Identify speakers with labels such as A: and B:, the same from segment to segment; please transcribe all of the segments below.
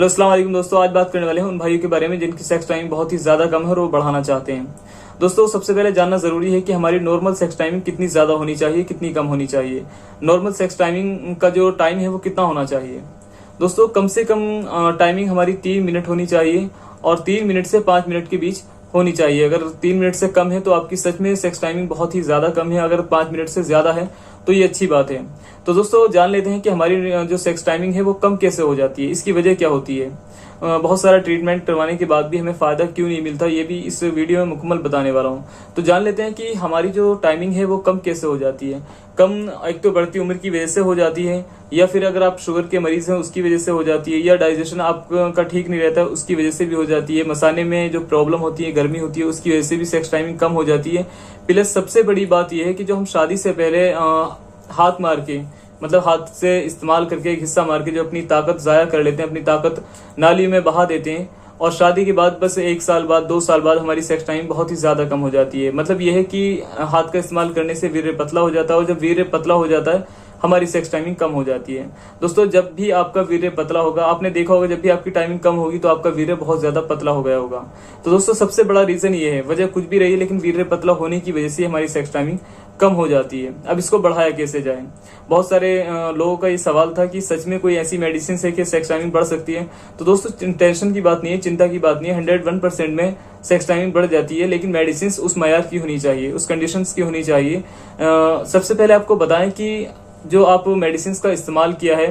A: Hello अस्सलाम वालेकुम दोस्तों, आज बात करने वाले हैं उन भाइयों के बारे में जिनकी सेक्स टाइम बहुत ही ज्यादा कम है और वो बढ़ाना चाहते हैं। दोस्तों सबसे पहले जानना जरूरी है कि हमारी नॉर्मल सेक्स टाइमिंग कितनी ज्यादा होनी चाहिए, कितनी कम होनी चाहिए। नॉर्मल सेक्स टाइमिंग का जो टाइम है वो कितना होना चाहिए। दोस्तों कम से कम टाइमिंग हमारी 3 मिनट होनी चाहिए और 3 मिनट से 5 मिनट के बीच होनी चाहिए। अगर 3 मिनट से कम है तो आपकी सच में सेक्स टाइमिंग बहुत ही ज्यादा कम है, अगर 5 मिनट से ज्यादा है तो ये अच्छी बात है। तो दोस्तों जान लेते हैं कि हमारी जो सेक्स टाइमिंग है वो कम कैसे हो जाती है, इसकी वजह क्या होती है। बहुत सारा ट्रीटमेंट करवाने के बाद भी हमें फायदा क्यों नहीं मिलता, ये भी इस वीडियो में मुकम्मल बताने वाला हूँ। तो जान लेते हैं कि हमारी जो टाइमिंग है वो कम कैसे हो जाती है। कम एक तो बढ़ती उम्र की वजह से हो जाती है, या फिर अगर आप शुगर के मरीज हैं उसकी वजह से हो जाती है, या डाइजेशन आपका ठीक नहीं रहता है उसकी वजह से भी हो जाती है। मसाने में जो प्रॉब्लम होती है, गर्मी होती है, उसकी वजह से भी सेक्स टाइमिंग कम हो जाती है। प्लस सबसे बड़ी बात यह है कि जो हम शादी से पहले हाथ मार के, मतलब हाथ से इस्तेमाल करके एक हिस्सा मार के जो अपनी ताकत जाया कर लेते हैं, अपनी ताकत नाली में बहा देते हैं, और शादी के बाद बस 1 साल बाद 2 साल बाद हमारी सेक्स टाइम बहुत ही ज्यादा कम हो जाती है। मतलब यह है कि हाथ का इस्तेमाल करने से वीर्य पतला हो जाता है, और जब वीर्य पतला हो जाता है हमारी सेक्स टाइमिंग कम हो जाती है। दोस्तों जब भी आपका वीर्य पतला होगा, आपने देखा होगा जब भी आपकी टाइमिंग कम होगी तो आपका वीर्य बहुत ज्यादा पतला हो गया होगा। तो दोस्तों सबसे बड़ा रीजन ये है, वजह कुछ भी रही है लेकिन वीर्य पतला होने की वजह से हमारी सेक्स टाइमिंग कम हो जाती है। अब इसको बढ़ाया कैसे जाए। बहुत सारे लोगों का ये सवाल था कि सच में कोई ऐसी मेडिसिन है कि सेक्स टाइमिंग बढ़ सकती है। तो दोस्तों टेंशन की बात नहीं है, चिंता की बात नहीं है। 101% में सेक्स टाइमिंग बढ़ जाती है, लेकिन मेडिसिन उस मयार की होनी चाहिए, उस कंडीशन की होनी चाहिए। सबसे पहले आपको बताएं कि जो आप मेडिसिन का इस्तेमाल किया है,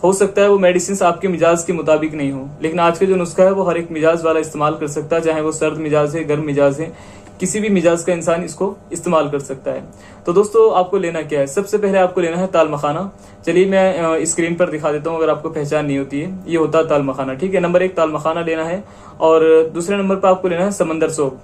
A: हो सकता है वो मेडिसिन आपके मिजाज के मुताबिक नहीं हो, लेकिन आज का जो नुस्खा है वो हर एक मिजाज वाला इस्तेमाल कर सकता है, चाहे वो सर्द मिजाज है, गर्म मिजाज है, किसी भी मिजाज का इंसान इसको इस्तेमाल कर सकता है। तो दोस्तों आपको लेना क्या है, सबसे पहले आपको लेना है ताल मखाना। चलिए मैं स्क्रीन पर दिखा देता हूँ अगर आपको पहचान नहीं होती है। ये होता है ताल मखाना, ठीक है। नंबर 1 ताल मखाना लेना है, और दूसरे नंबर पर आपको लेना है समंदर सोप।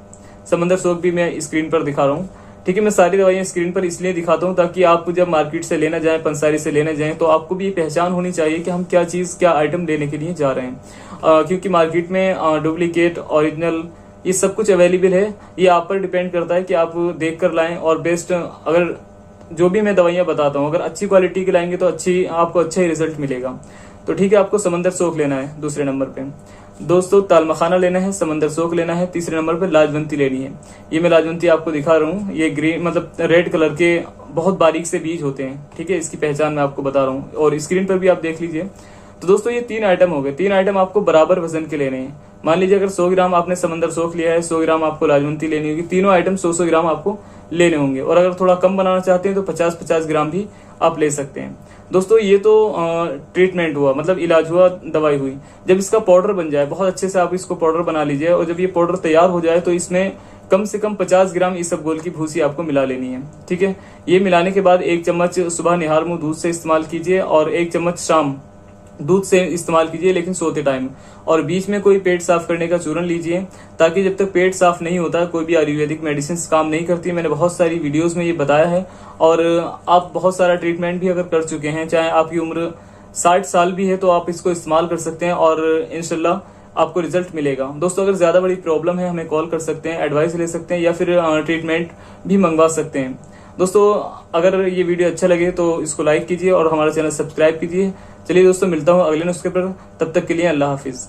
A: समंदर सोप भी मैं स्क्रीन पर दिखा रहा हूँ, ठीक है। मैं सारी दवाइयां स्क्रीन पर इसलिए दिखाता हूँ ताकि आप जब मार्केट से लेना जाएं, पंसारी से लेने जाएं, तो आपको भी पहचान होनी चाहिए कि हम क्या चीज, क्या आइटम लेने के लिए जा रहे हैं। क्योंकि मार्केट में डुप्लीकेट, ओरिजिनल, ये सब कुछ अवेलेबल है। ये आप पर डिपेंड करता है कि आप देख कर लाएं, और बेस्ट, अगर जो भी मैं दवाइयां बताता हूँ अगर अच्छी क्वालिटी की लाएंगे तो आपको अच्छा ही रिजल्ट मिलेगा। तो ठीक है, आपको समंदर सोख लेना है दूसरे नंबर पे। दोस्तों ताल मखाना लेना है, समंदर सोख लेना है, तीसरे नंबर पे लाजवंती लेनी है। ये मैं लाजवंती आपको दिखा रहा हूँ, ये ग्रीन मतलब रेड कलर के बहुत बारीक से बीज होते हैं, ठीक है। इसकी पहचान मैं आपको बता रहा हूँ और स्क्रीन पर भी आप देख लीजिए। तो दोस्तों ये 3 आइटम हो गए। 3 आइटम आपको बराबर वजन के लेने हैं। मान लीजिए अगर 100 ग्राम आपने समंदर सोख लिया है, 100 ग्राम आपको लाजवंती लेनी होगी। तीनों आइटम 100 ग्राम आपको लेने होंगे, और अगर थोड़ा कम बनाना चाहते हैं तो 50-50 ग्राम भी आप ले सकते हैं। दोस्तों ये तो ट्रीटमेंट हुआ, मतलब इलाज हुआ, दवाई हुई। जब इसका पाउडर बन जाए, बहुत अच्छे से आप इसको पाउडर बना लीजिए, और जब ये पाउडर तैयार हो जाए तो इसमें कम से कम 50 ग्राम इसबगोल की भूसी आपको मिला लेनी है, ठीक है। ये मिलाने के बाद 1 चम्मच सुबह निहार मुंह दूध से इस्तेमाल कीजिए, और 1 चम्मच शाम दूध से इस्तेमाल कीजिए, लेकिन सोते टाइम। और बीच में कोई पेट साफ करने का चूरन लीजिए, ताकि जब तक पेट साफ नहीं होता कोई भी आयुर्वेदिक मेडिसिन काम नहीं करती। मैंने बहुत सारी वीडियोस में ये बताया है, और आप बहुत सारा ट्रीटमेंट भी अगर कर चुके हैं, चाहे आपकी उम्र 60 साल भी है, तो आप इसको इस्तेमाल कर सकते हैं और इंशाल्लाह आपको रिजल्ट मिलेगा। दोस्तों अगर ज्यादा बड़ी प्रॉब्लम है, हमें कॉल कर सकते हैं, एडवाइस ले सकते हैं, या फिर ट्रीटमेंट भी मंगवा सकते हैं। दोस्तों अगर ये वीडियो अच्छा लगे तो इसको लाइक कीजिए और हमारा चैनल सब्सक्राइब कीजिए। चलिए दोस्तों मिलता हूँ अगले नुस्खे पर, तब तक के लिए अल्लाह हाफिज।